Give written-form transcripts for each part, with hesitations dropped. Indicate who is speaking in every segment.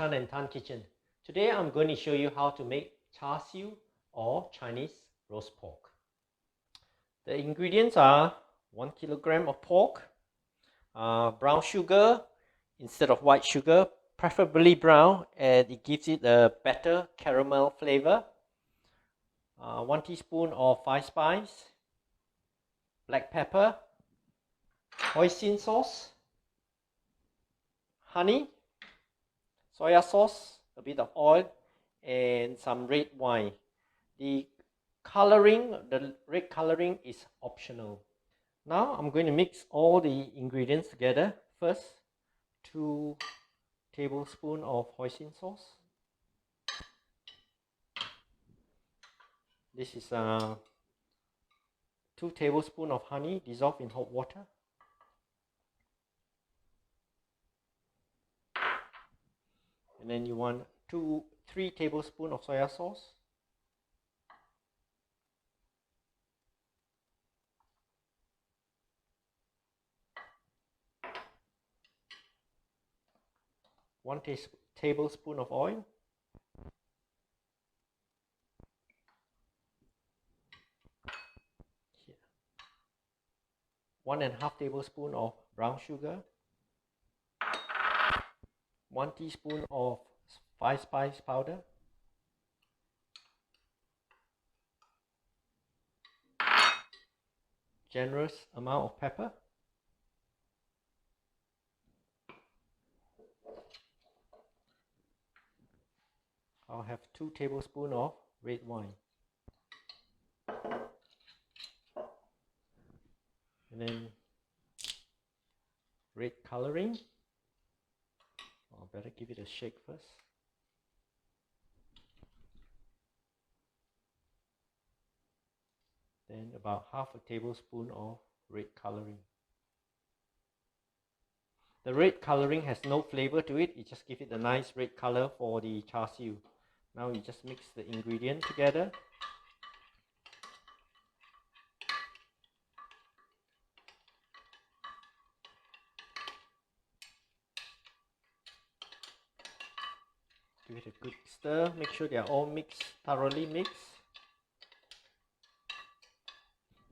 Speaker 1: ChanandTan kitchen. Today I'm going to show you how to make Char Siu or Chinese roast pork. The ingredients are 1 kilogram of pork, brown sugar instead of white sugar, preferably brown, and it gives it a better caramel flavor. 1 teaspoon of 5 spice, black pepper, hoisin sauce, honey, soya sauce, a bit of oil, and some red wine. The red coloring is optional. Now I'm going to mix all the ingredients together. First, 2 tablespoons of hoisin sauce. This is 2 tablespoons of honey dissolved in hot water. And then you want 3 tablespoons of soya sauce. One tablespoon of oil. Here. 1.5 tablespoon of brown sugar. 1 teaspoon of 5 spice powder. Generous amount of pepper. I'll have 2 tablespoons of red wine. And then red coloring. I'll better give it a shake first. Then about half a tablespoon of red coloring. The red coloring has no flavor to it, it just gives it a nice red color for the char siu. Now you just mix the ingredient together. Give it a good stir, make sure they are all mixed, thoroughly mixed.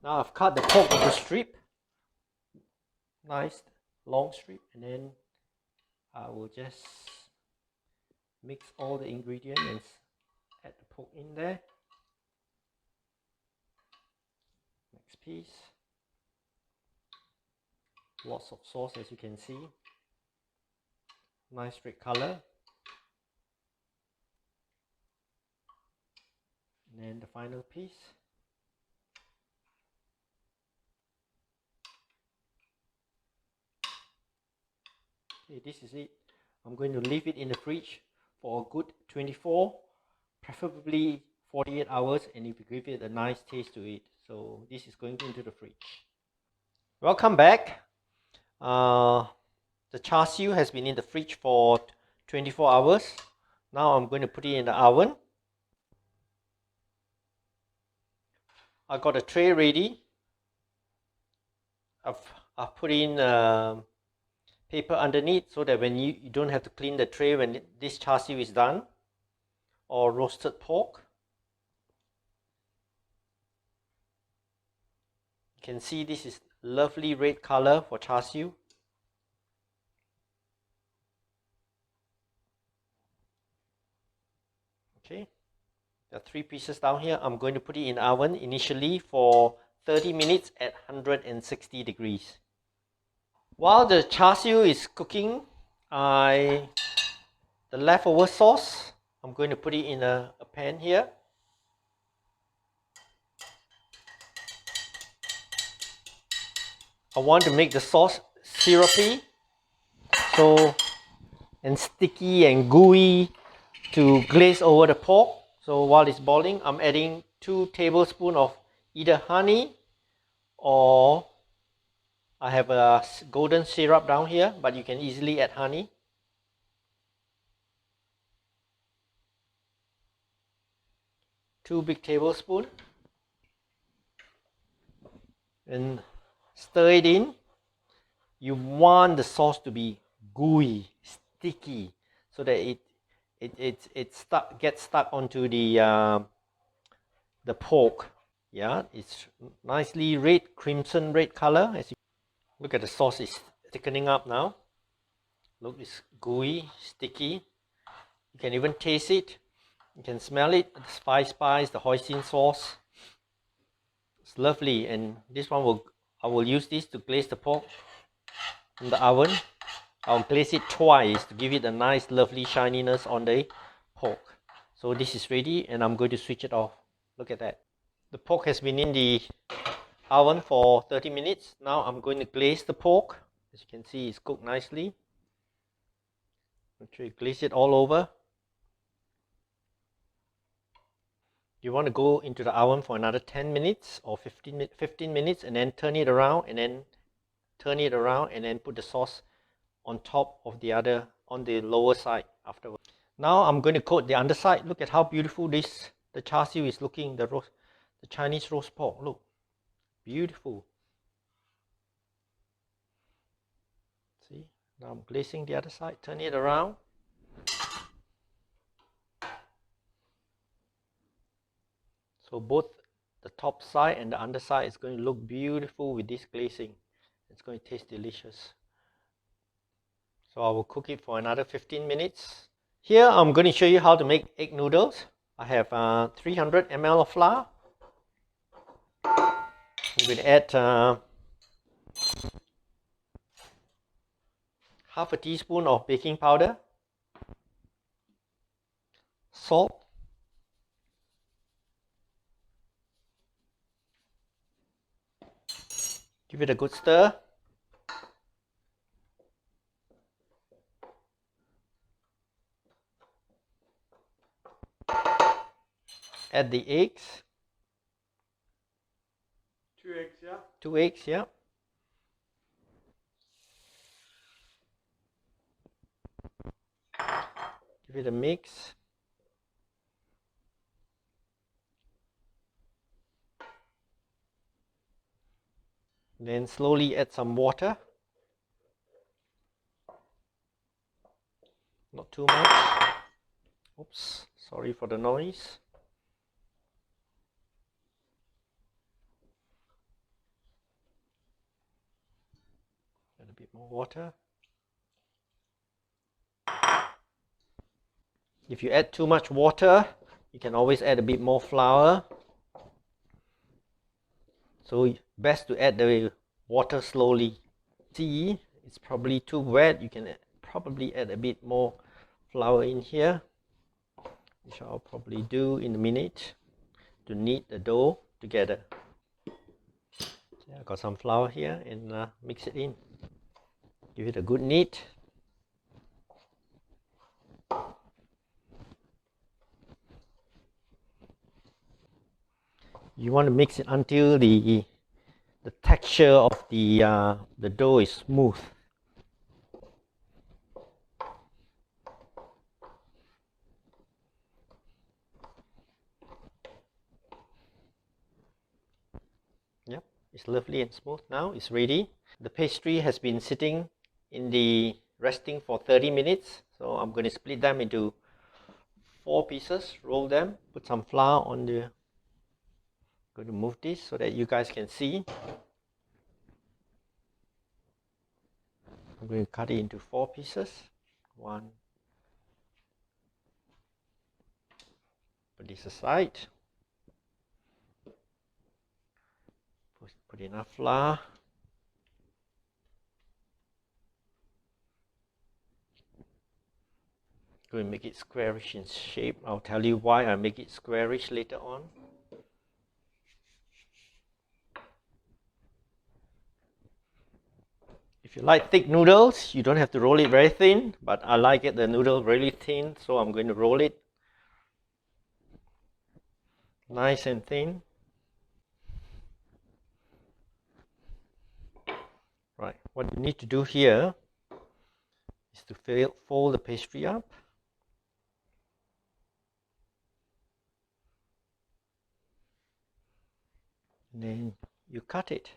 Speaker 1: Now I've cut the pork into strip, nice long strip, and then I will just mix all the ingredients and add the pork in there. Next piece. Lots of sauce, as you can see. Nice red color. And then the final piece. Okay, this is it. I'm going to leave it in the fridge for a good 24, preferably 48 hours, and it will give it a nice taste to it. So this is going into the fridge. Welcome back. The char siu has been in the fridge for 24 hours. Now I'm going to put it in the oven. I got a tray ready. I've put in paper underneath so that when you don't have to clean the tray when this char siu is done, or roasted pork. You can see this is lovely red color for char siu. Okay, there are 3 pieces down here. I'm going to put it in the oven initially for 30 minutes at 160 degrees. While the char siu is cooking, the leftover sauce, I'm going to put it in a pan here. I want to make the sauce syrupy, and sticky and gooey to glaze over the pork. So while it's boiling, I'm adding 2 tablespoons of either honey, or I have a golden syrup down here, but you can easily add honey. Two big tablespoons, and stir it in. You want the sauce to be gooey, sticky, so that gets stuck onto the pork. Yeah, it's nicely red, crimson red color. As you look at the sauce, is thickening up now. Look, it's gooey, sticky. You can even taste it. You can smell it. The spice, the hoisin sauce. It's lovely, and I will use this to glaze the pork in the oven. I'll glaze it twice to give it a nice, lovely shininess on the pork. So this is ready, and I'm going to switch it off. Look at that. The pork has been in the oven for 30 minutes. Now I'm going to glaze the pork. As you can see, it's cooked nicely. Make sure you glaze it all over. You want to go into the oven for another 10 minutes or 15 minutes, and then turn it around, and then turn it around, and then put the sauce on top of the other, on the lower side afterwards. Now I'm going to coat the underside. Look at how beautiful the char siu is looking, the Chinese roast pork. Look, beautiful. See, now I'm glazing the other side, turn it around. So both the top side and the underside is going to look beautiful with this glazing. It's going to taste delicious. So I will cook it for another 15 minutes. Here I'm going to show you how to make egg noodles. I have 300 ml of flour. I'm going to add half a teaspoon of baking powder, salt, give it a good stir. Add the eggs.
Speaker 2: 2 eggs, yeah?
Speaker 1: 2 eggs, yeah. Give it a mix. Then slowly add some water. Not too much. Oops, sorry for the noise. Add a bit more water. If you add too much water, you can always add a bit more flour. So best to add the water slowly. See, it's probably too wet. You can probably add a bit more flour in here, which I'll probably do in a minute to knead the dough together. So I got some flour here, and mix it in. Give it a good knead. You want to mix it until the texture of the dough is smooth. Yep, it's lovely and smooth now. It's ready. The pastry has been sitting in the resting for 30 minutes. So I'm going to split them into 4 pieces, roll them, put some flour on the. I'm going to move this so that you guys can see. I'm going to cut it into 4 pieces. 1. Put this aside. Put enough flour. Going to make it squarish in shape. I'll tell you why I make it squarish later on. If you like thick noodles, you don't have to roll it very thin, but I like the noodle really thin, so I'm going to roll it nice and thin. Right, what you need to do here is to fold the pastry up. And then you cut it.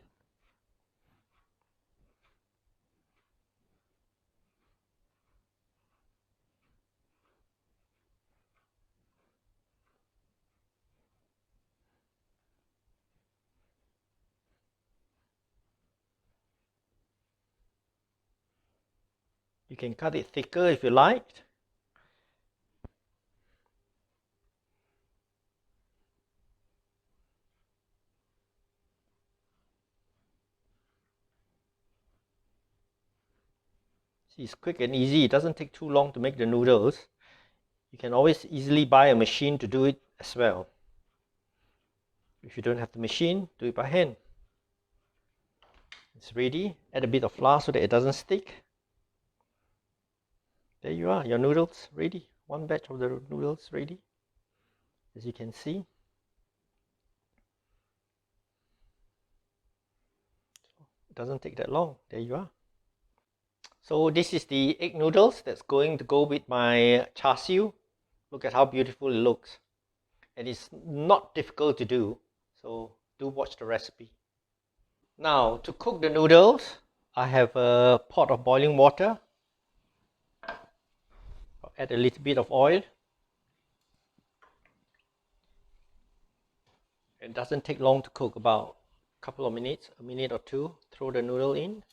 Speaker 1: You can cut it thicker if you like. See, it's quick and easy. It doesn't take too long to make the noodles. You can always easily buy a machine to do it as well. If you don't have the machine, do it by hand. It's ready. Add a bit of flour so that it doesn't stick. There you are, your noodles ready. One batch of the noodles ready. As you can see. It doesn't take that long. There you are. So this is the egg noodles that's going to go with my Char Siu. Look at how beautiful it looks. And it's not difficult to do. So do watch the recipe. Now to cook the noodles, I have a pot of boiling water. I'll add a little bit of oil. It doesn't take long to cook, about a couple of minutes, a minute or two. Throw the noodle in.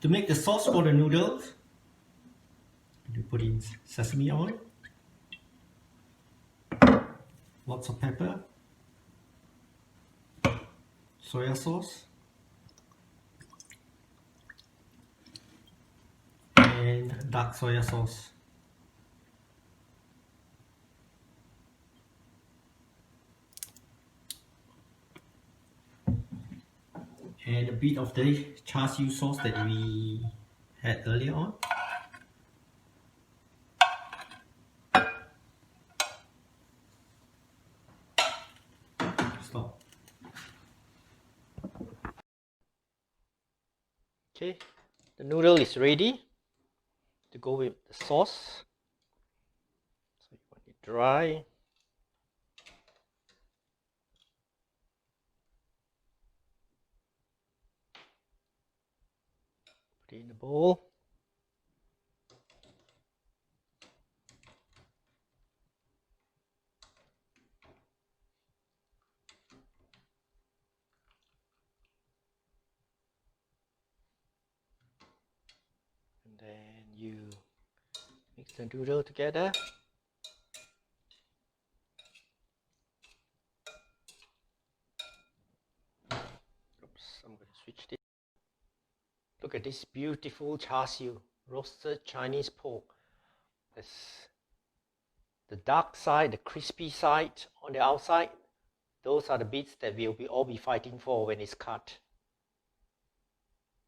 Speaker 1: To make the sauce for the noodles, you put in sesame oil, lots of pepper, soya sauce, and dark soya sauce. And a bit of the Char Siu sauce that we had earlier on. Stop. Okay, the noodle is ready to go with the sauce. So you want it dry. Put it in the bowl. And then you mix the noodle together. Oops, I'm going to switch this. Look at this beautiful Char Siu, roasted Chinese pork. There's the dark side, the crispy side on the outside. Those are the bits that we'll all be fighting for when it's cut.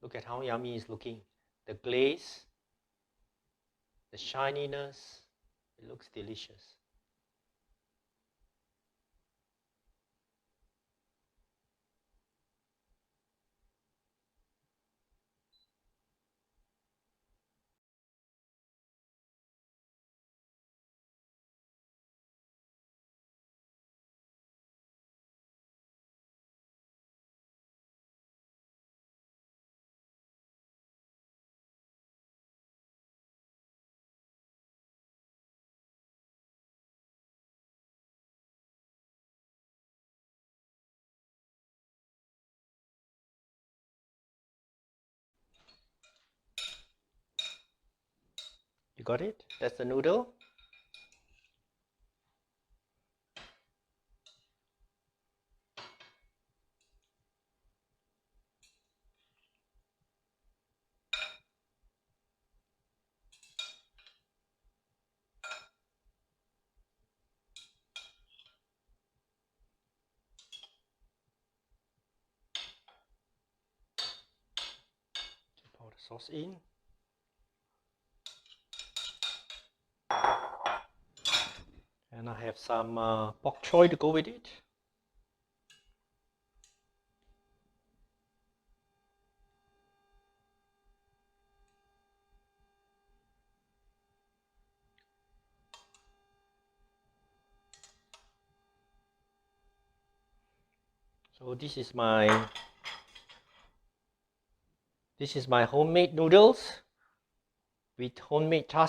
Speaker 1: Look at how yummy it's looking. The glaze, the shininess, it looks delicious. You got it? That's the noodle. Pour the sauce in. And I have some bok choy to go with it. So this is my homemade noodles with homemade Cha